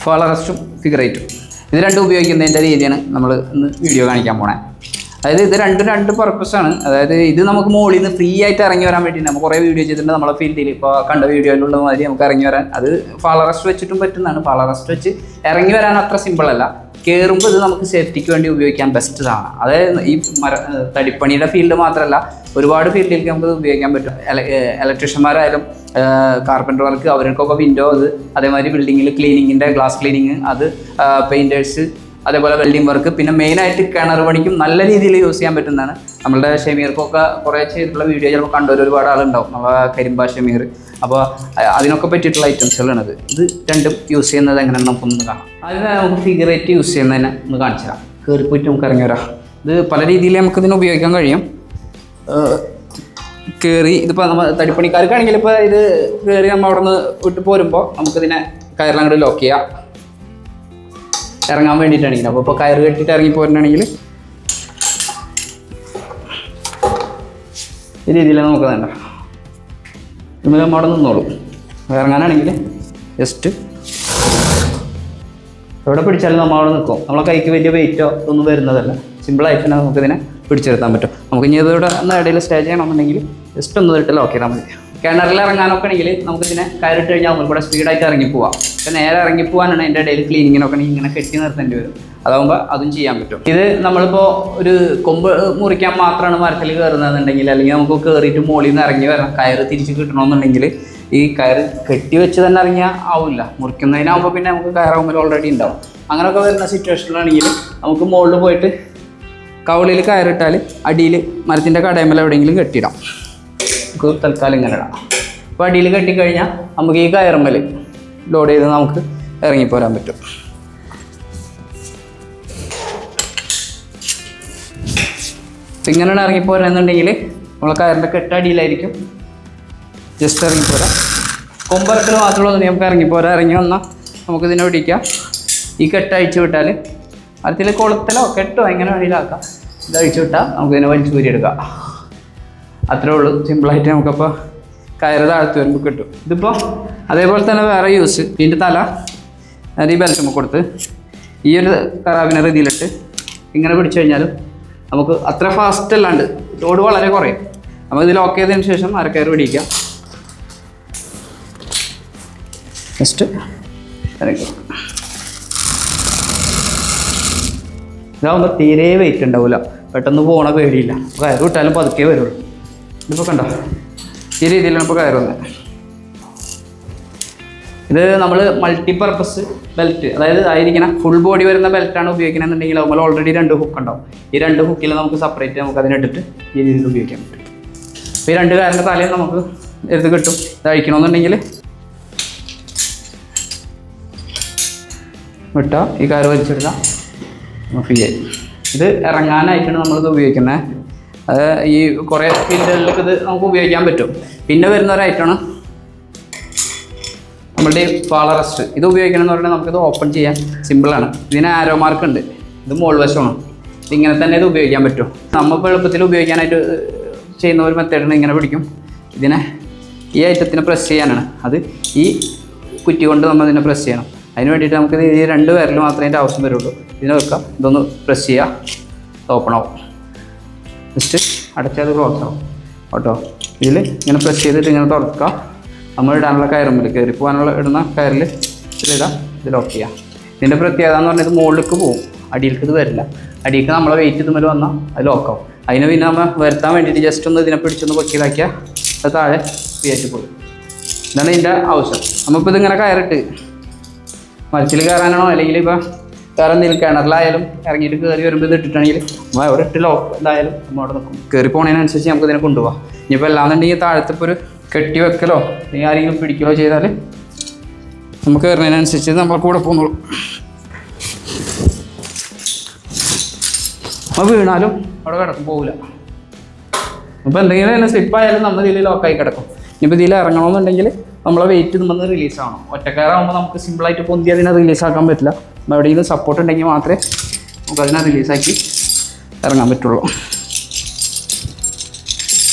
Fall അറസ്റ്റും figure എയ്റ്റും ഇത് രണ്ടും ഉപയോഗിക്കുന്നതിൻ്റെ രീതിയാണ് നമ്മൾ ഇന്ന് വീഡിയോ കാണിക്കാൻ പോണേ. അതായത് ഇത് രണ്ടും രണ്ട് പർപ്പസാണ്. അതായത് ഇത് നമുക്ക് മുകളിൽ നിന്ന് ഫ്രീ ആയിട്ട് ഇറങ്ങി വരാൻ വേണ്ടി നമ്മൾ കുറേ വീഡിയോ ചെയ്തിട്ടുണ്ട് നമ്മളെ ഫീൽഡിൽ. ഇപ്പോൾ കണ്ട വീഡിയോയിലുള്ള മാതിരി നമുക്ക് ഇറങ്ങി വരാൻ അത് ഫാൾ അറസ്റ്റ് വെച്ചിട്ടും പറ്റുന്നതാണ്. ഫാൾ അറസ്റ്റ് വെച്ച് ഇറങ്ങി വരാൻ അത്ര സിമ്പിളല്ല. കയറുമ്പോൾ ഇത് നമുക്ക് സേഫ്റ്റിക്ക് വേണ്ടി ഉപയോഗിക്കാൻ ബെസ്റ്റതാണ്. അതായത് ഈ തടിപ്പണിയുടെ ഫീൽഡ് മാത്രമല്ല, ഒരുപാട് ഫീൽഡിലേക്ക് നമുക്ക് ഉപയോഗിക്കാൻ പറ്റും. ഇലക്ട്രീഷ്യന്മാരായാലും കാർപ്പൻ്റർ വർക്ക് അവർക്കൊക്കെ വിൻഡോ അത്, അതേമാതിരി ബിൽഡിങ്ങിൽ ക്ലീനിങ്ങിൻ്റെ ഗ്ലാസ് ക്ലീനിങ് അത്, പെയിൻറ്റേഴ്സ്, അതേപോലെ വെൽഡിംഗ് വർക്ക്, പിന്നെ മെയിനായിട്ട് കിണർ പണിക്കും നല്ല രീതിയിൽ യൂസ് ചെയ്യാൻ പറ്റുന്നതാണ്. നമ്മളുടെ ഷെമീർക്കൊക്കെ കുറേ ചെയ്തിട്ടുള്ള വീഡിയോ ചിലപ്പോൾ കണ്ടവർ ഒരുപാട് ആളുണ്ടാവും, നമ്മളെ കരിമ്പ ഷെമീർ. അപ്പോൾ അതിനൊക്കെ പറ്റിയിട്ടുള്ള ഐറ്റംസുകളാണിത്. ഇത് രണ്ടും യൂസ് ചെയ്യുന്നത് എങ്ങനെയാണ് നമുക്കൊന്ന് കാണാം. അതിന് നമുക്ക് ഫിഗർ എയ്റ്റ് യൂസ് ചെയ്യുന്നതിനെ ഒന്ന് കാണിച്ചു തരാം. കയറിപ്പോയിട്ട് നമുക്ക് ഇറങ്ങി വരാം. ഇത് പല രീതിയിൽ നമുക്കിതിന് ഉപയോഗിക്കാൻ കഴിയും. കയറി ഇതിപ്പോൾ നമ്മൾ തടിപ്പണിക്കാർക്കാണെങ്കിൽ ഇപ്പോൾ ഇത് കയറി നമ്മൾ അവിടെ നിന്ന് വിട്ട് പോരുമ്പോൾ നമുക്കിതിനെ കയറിലങ്ങോട്ട് ലോക്ക് ചെയ്യാം, ഇറങ്ങാൻ വേണ്ടിയിട്ടാണെങ്കിൽ. അപ്പോൾ ഇപ്പോൾ കയറ് കെട്ടിയിട്ട് ഇറങ്ങി പോരുകയാണെങ്കിൽ ഈ രീതിയിൽ നമുക്ക് വേണ്ട നമ്മൾ അവിടെ നിന്നോളും. ഇറങ്ങാനാണെങ്കിൽ ജസ്റ്റ് എവിടെ പിടിച്ചാലും നമ്മൾ അവിടെ നിൽക്കും. നമ്മളെ കൈക്ക് വലിയ വെയിറ്റോ ഒന്നും വരുന്നതല്ല, സിമ്പിളായിട്ട് തന്നെ നമുക്കിതിനെ പിടിച്ചെടുത്താൻ പറ്റും. നമുക്ക് ഇനി ഇതിവിടെ ഒന്ന് ഇടയിൽ സ്റ്റേ ചെയ്യണമെന്നുണ്ടെങ്കിൽ ജസ്റ്റ് ഒന്ന് ഇട്ട് ലോക്ക് ചെയ്താൽ മതി. കിണറിൽ ഇറങ്ങാനൊക്കെ ആണെങ്കിൽ നമുക്കിതിനെ കയറിട്ട് കഴിഞ്ഞാൽ നമുക്ക് കൂടെ സ്പീഡായിട്ട് ഇറങ്ങിപ്പോവാം. പക്ഷേ നേരെ ഇറങ്ങിപ്പോവാനാണ് അതിൻ്റെ ഇടയിൽ ക്ലീനിങ്ങിനൊക്കെ ഇങ്ങനെ കെട്ടി നിർത്തേണ്ടി വരും. അതാകുമ്പോൾ അതും ചെയ്യാൻ പറ്റും. ഇത് നമ്മളിപ്പോൾ ഒരു കൊമ്പ് മുറിക്കാൻ മാത്രമാണ് മരത്തിൽ കയറുന്നതെന്നുണ്ടെങ്കിൽ, അല്ലെങ്കിൽ നമുക്ക് കയറിയിട്ട് മുകളിൽ നിന്ന് ഇറങ്ങി വരാം, കയറ് തിരിച്ച് കിട്ടണമെന്നുണ്ടെങ്കിൽ ഈ കയറ് കെട്ടി വെച്ച് തന്നെ ഇറങ്ങിയാൽ ആവില്ല. മുറിക്കുന്നതിനാകുമ്പോൾ പിന്നെ നമുക്ക് കയറാകുമ്പോൾ ഓൾറെഡി ഉണ്ടാവും. അങ്ങനെയൊക്കെ വരുന്ന സിറ്റുവേഷനിലാണെങ്കിൽ നമുക്ക് മുകളിൽ പോയിട്ട് കവളിൽ കയറിട്ടാൽ അടിയിൽ മരത്തിൻ്റെ കടയമേൽ എവിടെയെങ്കിലും കെട്ടിയിടാം. നമുക്ക് തൽക്കാലം ഇങ്ങനെ ഇടാം. അപ്പോൾ അടിയിൽ കെട്ടിക്കഴിഞ്ഞാൽ നമുക്ക് ഈ കയറുമ്മൽ ലോഡ് ചെയ്ത് നമുക്ക് ഇറങ്ങിപ്പോരാൻ പറ്റും. അപ്പം ഇങ്ങനെയാണ് ഇറങ്ങിപ്പോരാന്നുണ്ടെങ്കിൽ നമ്മളെ കയറിൻ്റെ കെട്ട് അടിയിലായിരിക്കും. ജസ്റ്റ് ഇറങ്ങിപ്പോരാം. കൊമ്പറക്കൽ മാത്രമുള്ള നമുക്ക് ഇറങ്ങിപ്പോരാ. ഇറങ്ങി വന്നാൽ നമുക്കിതിനെ പിടിക്കാം. ഈ കെട്ട് അഴിച്ചു വിട്ടാൽ മരത്തിൽ കൊളുത്തലോ കെട്ടോ എങ്ങനെ വേണമെങ്കിലാക്കാം. ഇത് അഴിച്ചു വിട്ടാൽ നമുക്കിതിനെ വലിച്ചു കൂരിയെടുക്കാം. അത്രേ ഉള്ളൂ. സിമ്പിളായിട്ട് നമുക്കപ്പോൾ കയറ് താഴ്ത്തി വരുമ്പോൾ കിട്ടും. ഇതിപ്പോൾ അതേപോലെ തന്നെ വേറെ യൂസ്. ഇതിൻ്റെ തല ഈ ബെൽറ്റ് കൊടുത്ത് ഈ ഒരു കറാബിനർ ഇതിലിട്ട് ഇങ്ങനെ പിടിച്ചു കഴിഞ്ഞാലും നമുക്ക് അത്ര ഫാസ്റ്റ് അല്ലാണ്ട് ലോഡ് വളരെ കുറയും. നമുക്ക് ഇത് ലോക്ക് ചെയ്തതിന് ശേഷം അരക്കയറ് പിടിക്കാം. ജസ്റ്റ് ഇതാകുമ്പോൾ തീരെ വെയിറ്റ് ഉണ്ടാവില്ല, പെട്ടെന്ന് പോകണ പേടിയില്ല. കയറ് വിട്ടാലും പതുക്കെ വരുള്ളൂ. ഇതിപ്പോൾ കണ്ടോ ഈ രീതിയിലാണ് ഇപ്പോൾ കയറ് വന്നത്. ഇത് നമ്മൾ മൾട്ടിപർപ്പസ് ബെൽറ്റ്, അതായത് ആയിരിക്കണം ഫുൾ ബോഡി വരുന്ന ബെൽറ്റാണ് ഉപയോഗിക്കണമെന്നുണ്ടെങ്കിൽ നമ്മൾ ഓൾറെഡി 2 ഹുക്ക് ഉണ്ടാവും. ഈ 2 ഹുക്കിൽ നമുക്ക് സെപ്പറേറ്റ് നമുക്ക് അതിനിട്ടിട്ട് ഈ രീതിയിൽ ഉപയോഗിക്കാൻ പറ്റും. അപ്പോൾ ഈ 2 കാറിൻ്റെ തലയിൽ നമുക്ക് എടുത്ത് കിട്ടും. ഇത് അഴിക്കണമെന്നുണ്ടെങ്കിൽ വിട്ടാൽ ഈ കാറ് വലിച്ചെടുത്താൽ ഫ്രീ ആയി. ഇത് ഇറങ്ങാനായിട്ടാണ് നമ്മളിത് ഉപയോഗിക്കുന്നത്. അത് ഈ കുറേ ഫീൽഡുകളിലൊക്കെ ഇത് നമുക്ക് ഉപയോഗിക്കാൻ പറ്റും. പിന്നെ വരുന്ന ഒരൈറ്റമാണ് നമ്മളുടെ ഫാൾ അറസ്റ്റ്. ഇത് ഉപയോഗിക്കണം എന്ന് പറഞ്ഞാൽ നമുക്കിത് ഓപ്പൺ ചെയ്യാൻ സിമ്പിളാണ്. ഇതിന് ആരോ മാർക്ക് ഉണ്ട്. ഇത് മോൾ വശമാണ്. ഇതിങ്ങനെ തന്നെ ഇത് ഉപയോഗിക്കാൻ പറ്റും. നമ്മളിപ്പോൾ എളുപ്പത്തിൽ ഉപയോഗിക്കാനായിട്ട് ചെയ്യുന്ന ഒരു മെത്തേഡാണ്. ഇങ്ങനെ പിടിക്കും. ഇതിനെ ഈ ഐറ്റത്തിനെ പ്രസ് ചെയ്യാനാണ്. അത് ഈ കുറ്റി കൊണ്ട് നമ്മൾ ഇതിനെ പ്രസ് ചെയ്യണം. അതിന് വേണ്ടിയിട്ട് നമുക്കിത് ഈ 2 വിരൽ മാത്രമേ അതിൻ്റെ ആവശ്യം വരുള്ളൂ. ഇതിനെ വെക്കാം. ഇതൊന്ന് പ്രസ് ചെയ്യുക, ഓപ്പൺ ആവും. ജസ്റ്റ് അടച്ചാൽ ക്ലോസ് ആവും കേട്ടോ. ഇതിൽ ഇങ്ങനെ പ്രസ് ചെയ്തിട്ട് ഇങ്ങനെ തുറക്കുക. നമ്മൾ ഇടാനുള്ള കയറുമ്പിൽ കയറി പോകാനുള്ള ഇടുന്ന കയറിൽ ഇതിലിടാം. ഇത് ലോക്ക് ചെയ്യാം. ഇതിൻ്റെ പ്രത്യേകത എന്ന് പറഞ്ഞാൽ ഇത് മുകളിലേക്ക് പോകും, അടിയിലേക്ക് ഇത് വരില്ല. അടിയിലേക്ക് നമ്മളെ വെയിറ്റ് ഇതുമ്മൽ വന്നാൽ അത് ലോക്കാവും. അതിന് പിന്നെ നമ്മൾ വരുത്താൻ വേണ്ടിയിട്ട് ജസ്റ്റ് ഒന്ന് ഇതിനെ പിടിച്ചൊന്ന് പൊക്കിയിലാക്കിയാൽ അത് താഴെ ഫ്രീയായിട്ട് പോകും. ഇതാണ് ഇതിൻ്റെ ആവശ്യം. നമ്മളിപ്പോൾ ഇതിങ്ങനെ കയറിട്ട് മരത്തിൽ കയറാനാണോ അല്ലെങ്കിൽ ഇപ്പോൾ വേറെ എന്തെങ്കിലും കിണറിലായാലും ഇറങ്ങിയിട്ട് കയറി വരുമ്പോൾ ഇത് ഇട്ടിട്ടാണെങ്കിൽ നമ്മൾ എവിടെ ഇട്ട് ലോക്ക് ഇതായാലും നമ്മൾ അവിടെ നിൽക്കും. കയറി പോകുന്നതിനനുസരിച്ച് നമുക്ക് ഇതിനെ കൊണ്ടുപോകാം. ഇനിയിപ്പോൾ എല്ലാന്നുണ്ടെങ്കിൽ താഴത്തിപ്പോൾ ഒരു കെട്ടി വെക്കലോ അല്ലെങ്കിൽ ആരെങ്കിലും പിടിക്കലോ ചെയ്താൽ നമുക്ക് കയറുന്നതിനനുസരിച്ച് നമ്മൾ കൂടെ പോകുന്നുള്ളൂ. അപ്പോൾ വീണാലും അവിടെ കിടക്കും, പോകില്ല. അപ്പോൾ എന്തെങ്കിലും തന്നെ സ്ലിപ്പായാലും നമ്മൾ ഇതിൽ ലോക്കായി കിടക്കും. ഇനിയിപ്പോൾ ഇതിൽ ഇറങ്ങണമെന്നുണ്ടെങ്കിൽ നമ്മളെ വെയിറ്റ് നമ്മൾ റിലീസാവണം. ഒറ്റക്കാരാകുമ്പോൾ നമുക്ക് സിമ്പിളായിട്ട് പൊന്തി അതിനെ റിലീസാക്കാൻ പറ്റില്ല. നമ്മൾ എവിടെയെങ്കിലും സപ്പോർട്ട് ഉണ്ടെങ്കിൽ മാത്രമേ നമുക്കതിനെ റിലീസാക്കി ഇറങ്ങാൻ പറ്റുള്ളൂ.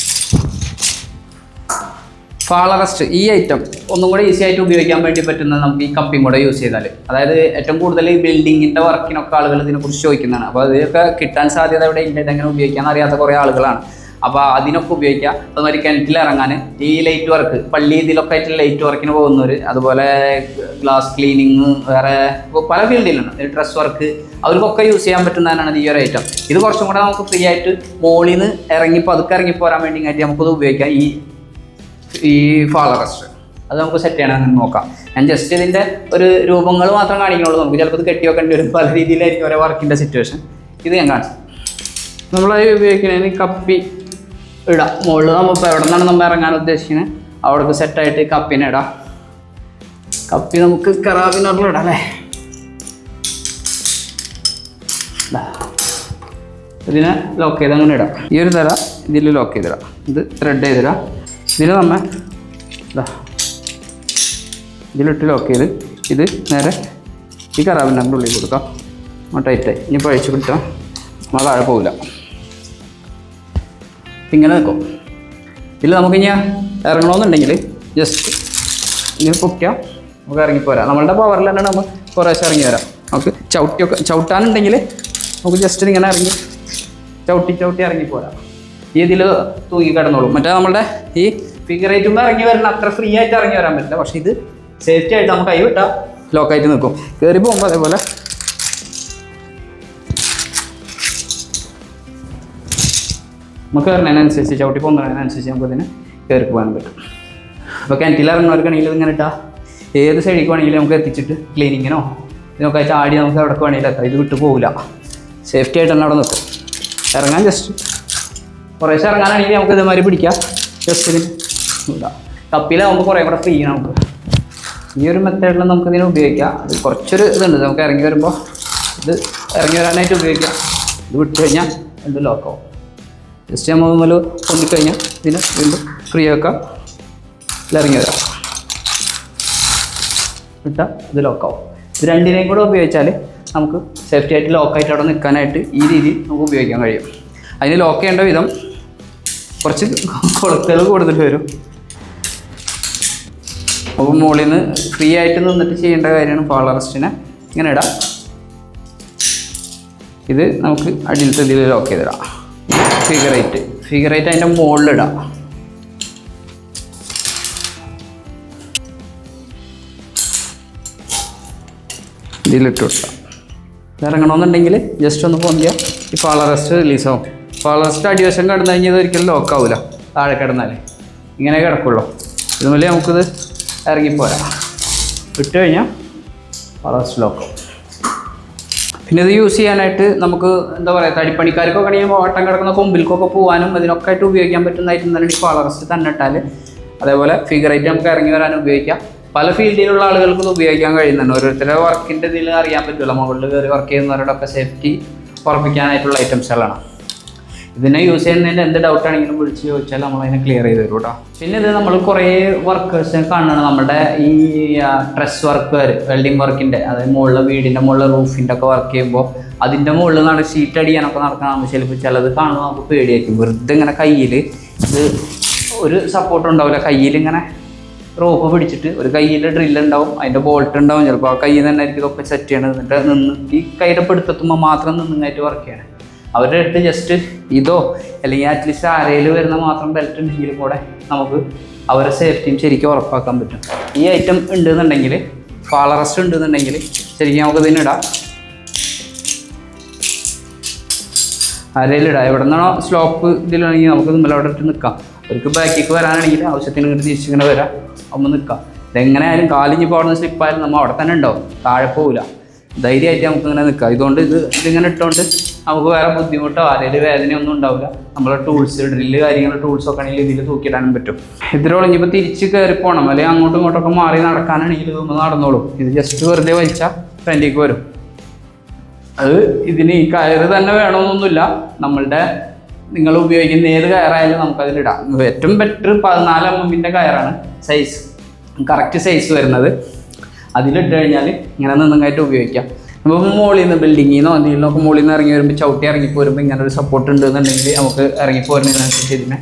ഫാൾ അറസ്റ്റ് ഈ ഐറ്റം ഒന്നും കൂടെ ഈസി ആയിട്ട് ഉപയോഗിക്കാൻ വേണ്ടി പറ്റുന്നത് നമുക്ക് ഈ കപ്പിയും കൂടെ യൂസ് ചെയ്താൽ, അതായത് ഏറ്റവും കൂടുതൽ ഈ ബിൽഡിങ്ങിൻ്റെ വർക്കിനൊക്കെ ആളുകൾ ഇതിനെക്കുറിച്ച് ചോദിക്കുന്നതാണ്. അപ്പോൾ അതൊക്കെ കിട്ടാൻ സാധ്യത ഇവിടെ ഇല്ല, ഇതെങ്ങനെ ഉപയോഗിക്കാൻ അറിയാത്ത കുറേ ആളുകളാണ്. അപ്പോൾ അതിനൊക്കെ ഉപയോഗിക്കാം. അതുമാതിരി കിണറ്റിൽ ഇറങ്ങാൻ, ഈ ലൈറ്റ് വർക്ക്, പള്ളി ഇതിലൊക്കെ ആയിട്ട് ലൈറ്റ് വർക്കിന് പോകുന്നവർ, അതുപോലെ ഗ്ലാസ് ക്ലീനിങ്, വേറെ പല ഫീൽഡിലുണ്ട്, ഡ്രസ് വർക്ക്, അവർക്കൊക്കെ യൂസ് ചെയ്യാൻ പറ്റുന്നതാണ് ഈ ഒരു ഐറ്റം. ഇത് കുറച്ചും കൂടെ നമുക്ക് ഫ്രീ ആയിട്ട് മോളിൽ നിന്ന് പതുക്കെ ഇറങ്ങിപ്പോരാൻ വേണ്ടി ആയിട്ട് നമുക്കത് ഉപയോഗിക്കാം. ഈ ഫാൾ അറസ്റ്റ് അത് നമുക്ക് സെറ്റ് ചെയ്യണമെന്ന് നോക്കാം. ഞാൻ ജസ്റ്റ് ഇതിൻ്റെ ഒരു രൂപങ്ങൾ മാത്രം കാണിക്കുന്നുള്ളൂ. നമുക്ക് ചിലപ്പോൾ ഇത് കെട്ടി വെക്കേണ്ടി വരും, പല രീതിയിലായിരിക്കും ഓരോ വർക്കിൻ്റെ സിറ്റുവേഷൻ. ഇത് ഞാൻ കാണിച്ചു. നമ്മളത് ഉപയോഗിക്കുന്നതിന് കപ്പി ഇടാം. മുകളിൽ നമ്മളിപ്പോൾ എവിടെ നിന്നാണ് നമ്മൾ ഇറങ്ങാൻ ഉദ്ദേശിക്കുന്നത് അവിടേക്ക് സെറ്റായിട്ട് കപ്പിനെ ഇടാം. കപ്പി നമുക്ക് കറാബിനുള്ള ഇടാം അല്ലേ. ഇതിനെ ലോക്ക് ചെയ്ത് അങ്ങനെ ഇടാം. ഈ ഒരു തര ഇതിൽ ലോക്ക് ചെയ്തിടാം. ഇത് ത്രെഡ് ചെയ്തിടാം. ഇതിൽ നമ്മൾ ഇതിലിട്ട് ലോക്ക് ചെയ്ത് ഇത് നേരെ ഈ കറാബിൻ്റെ ഉള്ളിൽ കൊടുക്കാം. ടൈറ്റായി ഇനി പഴിച്ച് പിടിച്ചാൽ നമ്മൾ താഴെ പോകില്ല. ഇങ്ങനെ നിൽക്കും. ഇതിൽ നമുക്കിനി ഇറങ്ങണമെന്നുണ്ടെങ്കിൽ ജസ്റ്റ് ഇങ്ങനെ പൊക്കിയാൽ നമുക്ക് ഇറങ്ങിപ്പോരാം. നമ്മളുടെ പവറിൽ തന്നെ നമ്മൾ കുറേശ്ശെ ഇറങ്ങി വരാം. നമുക്ക് ചവിട്ടാനുണ്ടെങ്കിൽ നമുക്ക് ജസ്റ്റ് ഇങ്ങനെ ഇറങ്ങി ചവിട്ടി ഇറങ്ങിപ്പോരാം. ഈ ഇതിൽ തൂങ്ങി കിടന്നോളും. മറ്റേ നമ്മളുടെ ഈ ഫിഗർ എയ്റ്റുമ്പോൾ ഇറങ്ങി വരണം അത്ര ഫ്രീ ആയിട്ട് ഇറങ്ങി വരാൻ പറ്റില്ല. പക്ഷേ ഇത് സേഫ്റ്റി ആയിട്ട് നമുക്ക് കൈ വിട്ടാൽ ലോക്കായിട്ട് നിൽക്കും. കയറി പോകുമ്പോൾ അതേപോലെ നമുക്ക് കയറുന്നതിനനുസരിച്ച് ചവിട്ടി പോകുന്നതിനനുസരിച്ച് നമുക്കതിന് കയറി പോകാൻ പറ്റും. അപ്പോൾ കിണറ്റിൽ ഇറങ്ങുന്നവർക്കാണെങ്കിൽ ഇതിങ്ങനെ ഇട്ടാൽ ഏത് സൈഡിലേക്ക് വേണമെങ്കിലും നമുക്ക് എത്തിച്ചിട്ട് ക്ലീനിങ്ങിനോ ഇതിനൊക്കെ ആയിട്ട് ആടി നമുക്ക് എവിടേക്ക് വേണമെങ്കിലും എത്താം. ഇത് വിട്ട് പോകില്ല. സേഫ്റ്റി ആയിട്ട് തന്നെ അവിടെ നിൽക്കും. ഇറങ്ങാൻ ജസ്റ്റ് കുറേശ്ശെ ഇറങ്ങാനാണെങ്കിൽ നമുക്ക് ഇതേമാതിരി പിടിക്കാം. ജസ്റ്റ് ഇതിന് ഇടാം. കപ്പിയിലാകുമ്പോൾ കുറേ കൂടെ ഫ്രീ നമുക്ക്. ഈ ഒരു മെത്തേഡിൽ നമുക്കിതിനെ ഉപയോഗിക്കാം. അത് കുറച്ചൊരു ഇതുണ്ട്. നമുക്ക് ഇറങ്ങി വരുമ്പോൾ ഇത് ഇറങ്ങി വരാനായിട്ട് ഉപയോഗിക്കാം. ഇത് വിട്ട് കഴിഞ്ഞാൽ ഇത് ലോക്കാവും. ജസ്റ്റ് നമ്മൾ മുതൽ പൊന്നിക്കഴിഞ്ഞാൽ ഇതിന് വീണ്ടും ഫ്രീ ആക്കാം. ഇതിലിറങ്ങി വരാം. ഇട്ടാൽ ഇത് ലോക്കാവും. ഇത് രണ്ടിനെയും കൂടെ ഉപയോഗിച്ചാൽ നമുക്ക് സേഫ്റ്റി ആയിട്ട് ലോക്കായിട്ട് അവിടെ നിൽക്കാനായിട്ട് ഈ രീതിയിൽ നമുക്ക് ഉപയോഗിക്കാൻ കഴിയും. അതിന് ലോക്ക് ചെയ്യേണ്ട വിധം കുറച്ച് കൊളുത്തുകൾ കൂടുതൽ വരും. അപ്പോൾ മുകളിൽ നിന്ന് ഫ്രീ ആയിട്ട് നിന്നിട്ട് ചെയ്യേണ്ട കാര്യമാണ് ഫാൾ അറസ്റ്റിനെ ഇങ്ങനെ ഇടാം. ഇത് നമുക്ക് അടിയിലത്തെ ഇതിൽ ലോക്ക് ചെയ്തിടാം. ഫിഗർ എയ്റ്റ് അതിൻ്റെ മുകളിലിടാം. ഇതിലിട്ട് കൊടുക്കാം. ഇറങ്ങണമെന്നുണ്ടെങ്കിൽ ജസ്റ്റ് ഒന്ന് പൊന്തിയാൽ ഈ ഫാൾ അറസ്റ്റ് റിലീസാവും. ഫാൾ അറസ്റ്റ് അടിവശം കിടന്നു കഴിഞ്ഞാൽ ഒരിക്കലും ലോക്കാവില്ല. താഴെ കിടന്നാൽ ഇങ്ങനെ കിടക്കുള്ളൂ. ഇതുപോലെ നമുക്കിത് ഇറങ്ങിപ്പോരാം. ഇട്ട് കഴിഞ്ഞാൽ ഫാൾ അറസ്റ്റ് ലോക്കാവും. പിന്നെ ഇത് യൂസ് ചെയ്യാനായിട്ട് നമുക്ക് എന്താ പറയുക, തടിപ്പണിക്കാർക്കൊക്കെ ആണെങ്കിൽ ഓട്ടം കിടക്കുന്ന കൊമ്പിൽക്കൊക്കെ പോകാനും അതിനൊക്കെ ആയിട്ട് ഉപയോഗിക്കാൻ പറ്റുന്നതായിട്ട് തന്നെ ഈ ഫാൾ അറസ്റ്റ് തന്നെ ഇട്ടാൽ. അതേപോലെ ഫിഗർ എയ്റ്റ് നമുക്ക് ഇറങ്ങി വരാനും ഉപയോഗിക്കാം. പല ഫീൽഡിലുള്ള ആളുകൾക്ക് ഇത് ഉപയോഗിക്കാൻ കഴിയുന്നുണ്ട്. ഓരോരുത്തരുടെ വർക്കിൻ്റെ ഇതിൽ അറിയാൻ പറ്റുമല്ലോ. മുകളിൽ കയറി വർക്ക് ചെയ്യുന്നവരോടൊക്കെ സേഫ്റ്റി ഉറപ്പിക്കാനായിട്ടുള്ള ഐറ്റംസുകളാണ്. ഇതിനെ യൂസ് ചെയ്യുന്നതിൻ്റെ എന്ത് ഡൗട്ടാണെങ്കിലും വിളിച്ച് ചോദിച്ചാൽ നമ്മളതിനെ ക്ലിയർ ചെയ്ത് തരും കേട്ടോ. പിന്നെ ഇത് നമ്മൾ കുറേ വർക്കേഴ്സിനെ കാണണം. നമ്മുടെ ഈ ഡ്രസ് വർക്കുകാർ വെൽഡിങ് വർക്കിൻ്റെ, അതായത് മുകളിലെ വീടിൻ്റെ മുകളിലെ റൂഫിൻ്റെ ഒക്കെ വർക്ക് ചെയ്യുമ്പോൾ അതിൻ്റെ മുകളിൽ നിന്നാണ് ഷീറ്റ് അടിയാനൊക്കെ നടക്കണം. ചിലപ്പോൾ ചിലത് കാണുമ്പോൾ നമുക്ക് പേടിയായിരിക്കും. വെറുതെ ഇങ്ങനെ കയ്യിൽ ഇത് ഒരു സപ്പോർട്ട് ഉണ്ടാവില്ല. കയ്യിൽ ഇങ്ങനെ റോപ്പ് പിടിച്ചിട്ട് ഒരു കയ്യിൽ ഡ്രില്ലുണ്ടാവും, അതിൻ്റെ ബോൾട്ട് ഉണ്ടാവും. ചിലപ്പോൾ ആ കയ്യിൽ തന്നെ ആയിരിക്കും ഇതൊക്കെ സെറ്റ് ചെയ്യണത്. എന്നിട്ട് നിന്ന് ഈ കയ്യുടെ പിടുത്തെത്തുമ്പോൾ മാത്രം നിന്നിങ്ങായിട്ട് വർക്ക് ചെയ്യണം. അവരുടെ അടുത്ത് ജസ്റ്റ് ഇതോ അല്ലെങ്കിൽ അറ്റ്ലീസ്റ്റ് ആരയിൽ വരുന്ന മാത്രം ബെൽറ്റ് ഉണ്ടെങ്കിൽ കൂടെ നമുക്ക് അവരുടെ സേഫ്റ്റിയും ശരിക്കും ഉറപ്പാക്കാൻ പറ്റും. ഈ ഐറ്റം ഉണ്ടെന്നുണ്ടെങ്കിൽ, ഫാൾ അറസ്റ്റ് ഉണ്ടെന്നുണ്ടെങ്കിൽ ശരിക്കും നമുക്ക് ഇതിനിടാം. ആരയിലിടാം. എവിടെ നിന്നാണോ സ്ലോപ്പ് ഇതിലാണെങ്കിൽ നമുക്ക് നമ്മൾ അവിടെ ഇട്ട് നിൽക്കാം. അവർക്ക് ബാക്കിലേക്ക് വരാനാണെങ്കിൽ ആവശ്യത്തിന് ഇങ്ങോട്ട് തിരിച്ചിങ്ങനെ വരാം, നമ്മൾ നിൽക്കാം. ഇതെങ്ങനെ ആയാലും കാലിഞ്ഞിപ്പോൾ അവിടെ നിന്ന് സ്ലിപ്പായാലും നമ്മൾ അവിടെ തന്നെ ഉണ്ടാവും, താഴെ പോവില്ല. ധൈര്യമായിട്ട് നമുക്ക് ഇങ്ങനെ നിൽക്കാം. ഇതുകൊണ്ട് ഇതിങ്ങനെ ഇട്ടുകൊണ്ട് നമുക്ക് വേറെ ബുദ്ധിമുട്ടോ ആരെങ്കിലും വേദനയൊന്നും ഉണ്ടാവില്ല. നമ്മളെ ടൂൾസ്, ഡ്രില്ല് കാര്യങ്ങൾ ടൂൾസൊക്കെ ആണെങ്കിൽ ഇതിൽ തൂക്കിയിടാനും പറ്റും. ഇതിലൊളിഞ്ഞിപ്പോൾ തിരിച്ച് കയറി പോകണം അല്ലെങ്കിൽ അങ്ങോട്ടും ഇങ്ങോട്ടൊക്കെ മാറി നടക്കാനാണെങ്കിൽ ഇതൊന്ന് നടന്നോളും. ഇത് ജസ്റ്റ് വെറുതെ വലിച്ചാൽ ഫ്രണ്ടിലേക്ക് വരും. അത് ഇതിന് ഈ കയറ് തന്നെ വേണമെന്നൊന്നുമില്ല. നമ്മളുടെ നിങ്ങൾ ഉപയോഗിക്കുന്ന ഏത് കയറായാലും നമുക്കതിലിടാം. ഏറ്റവും ബെറ്റർ 14 mm കയറാണ് സൈസ്, കറക്റ്റ് സൈസ് വരുന്നത്. അതിലിട്ട് കഴിഞ്ഞാൽ ഇങ്ങനെ നിന്നങ്ങായിട്ട് ഉപയോഗിക്കാം. അപ്പോൾ മുകളിൽ നിന്ന് ബിൽഡിങ്ങിൽ നിന്നോ എന്തെങ്കിലും നിന്നൊക്കെ മുകളിൽ നിന്ന് ഇറങ്ങി വരുമ്പോൾ ചവിട്ടി ഇറങ്ങിപ്പോരുമ്പോൾ ഇങ്ങനെ ഒരു സപ്പോർട്ട് ഉണ്ടെന്നുണ്ടെങ്കിൽ നമുക്ക് ഇറങ്ങിപ്പോരുന്നതിനനുസരിച്ച് ഇതിനെ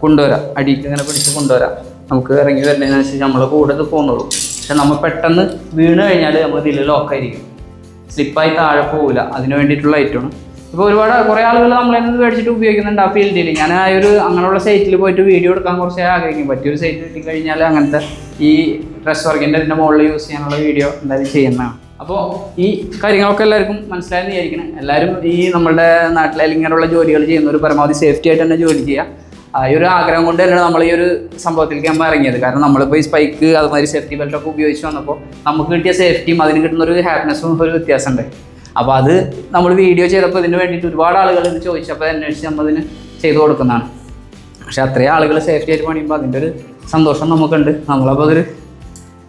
കൊണ്ടുവരാം. അടിക്ക് ഇങ്ങനെ പിടിച്ച് കൊണ്ടുവരാം. നമുക്ക് ഇറങ്ങി വരുന്നതിനനുസരിച്ച് നമ്മൾ കൂടെ ഇത് പോകുന്നുള്ളൂ. പക്ഷെ നമ്മൾ പെട്ടെന്ന് വീണ് കഴിഞ്ഞാൽ നമ്മൾ ഇതിൽ ലോക്കായിരിക്കും, സ്ലിപ്പായി താഴെ പോകില്ല. അതിന് വേണ്ടിയിട്ടുള്ള ഐറ്റമാണ്. ഇപ്പോൾ കുറേ ആളുകൾ നമ്മളെ നിന്ന് മേടിച്ചിട്ട് ഉപയോഗിക്കുന്നുണ്ട് ആ ഫീൽഡിൽ. ഞാൻ ആ ഒരു അങ്ങനെയുള്ള സൈറ്റിൽ പോയിട്ട് വീഡിയോ എടുക്കാൻ കുറച്ച് ആഗ്രഹിക്കും. പറ്റിയൊരു സൈറ്റ് കിട്ടിക്കഴിഞ്ഞാൽ അങ്ങനത്തെ ഈ ഡ്രസ് വർക്കിൻ്റെ ഇതിൻ്റെ മുകളിൽ യൂസ് ചെയ്യാനുള്ള വീഡിയോ എന്തായാലും ചെയ്യുന്നതാണ്. അപ്പോൾ ഈ കാര്യങ്ങളൊക്കെ എല്ലാവർക്കും മനസ്സിലായെന്ന് വിചാരിക്കണം. എല്ലാവരും ഈ നമ്മുടെ നാട്ടിൽ അല്ലെങ്കിൽ ഇങ്ങനെയുള്ള ജോലികൾ ചെയ്യുന്നവർ പരമാവധി സേഫ്റ്റി ആയിട്ട് തന്നെ ജോലി ചെയ്യുക. ഈ ഒരു ആഗ്രഹം കൊണ്ട് തന്നെയാണ് നമ്മൾ ഈ ഒരു സംഭവത്തിലേക്ക് നമ്മൾ ഇറങ്ങിയത്. കാരണം നമ്മളിപ്പോൾ ഈ സ്പൈക്ക് അതുമാതിരി സേഫ്റ്റി ബെൽറ്റൊക്കെ ഉപയോഗിച്ച് വന്നപ്പോൾ നമുക്ക് കിട്ടിയ സേഫ്റ്റിയും അതിന് കിട്ടുന്നൊരു ഹാപ്പിനെസ്സും ഒരു വ്യത്യാസമുണ്ട്. അപ്പോൾ അത് നമ്മൾ വീഡിയോ ചെയ്തപ്പോൾ ഇതിന് വേണ്ടിയിട്ട് ഒരുപാട് ആളുകൾ ഇത് ചോദിച്ചപ്പോൾ അന്വേഷിച്ച് നമ്മളതിന് ചെയ്തു കൊടുക്കുന്നതാണ്. പക്ഷേ അത്രയും ആളുകൾ സേഫ്റ്റി ആയിട്ട് പണിയുമ്പോൾ അതിൻ്റെ ഒരു സന്തോഷം നമുക്കുണ്ട്. നമ്മളപ്പോൾ അതൊരു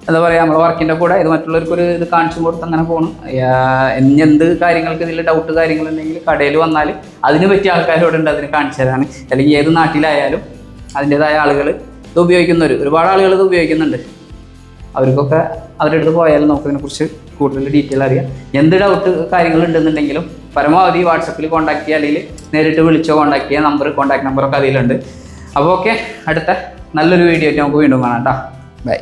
എന്താ പറയുക, നമ്മുടെ വർക്കിൻ്റെ കൂടെ ഇത് മറ്റുള്ളവർക്കൊരു ഇത് കാണിച്ചു കൊടുത്ത് അങ്ങനെ പോകണം. ഇനി എന്ത് കാര്യങ്ങൾക്ക് ഇതിൽ ഡൗട്ട് കാര്യങ്ങളുണ്ടെങ്കിൽ കടയിൽ വന്നാൽ അതിന് പറ്റിയ ആൾക്കാരോടുണ്ട് അതിന് കാണിച്ചു തരാൻ. അല്ലെങ്കിൽ ഏത് നാട്ടിലായാലും അതിൻ്റേതായ ആളുകൾ ഇത് ഉപയോഗിക്കുന്നവർ ഒരുപാട് ആളുകൾ ഇത് ഉപയോഗിക്കുന്നുണ്ട്. അവർക്കൊക്കെ അവരുടെ അടുത്ത് പോയാലും നമുക്കതിനെക്കുറിച്ച് കൂടുതൽ ഡീറ്റെയിൽ അറിയാം. എന്ത് ഡൗട്ട് കാര്യങ്ങളുണ്ടെന്നുണ്ടെങ്കിലും പരമാവധി വാട്സപ്പിൽ കോൺടാക്ട് ചെയ്യുക, അല്ലെങ്കിൽ നേരിട്ട് വിളിച്ചോ കോൺടാക്ട് ചെയ്യുക. കോൺടാക്ട് നമ്പറൊക്കെ അതിലുണ്ട്. അപ്പോൾ ഓക്കെ, അടുത്ത നല്ലൊരു വീഡിയോ ആയിട്ട് നമുക്ക് വീണ്ടും കാണാം കേട്ടോ. ബൈ.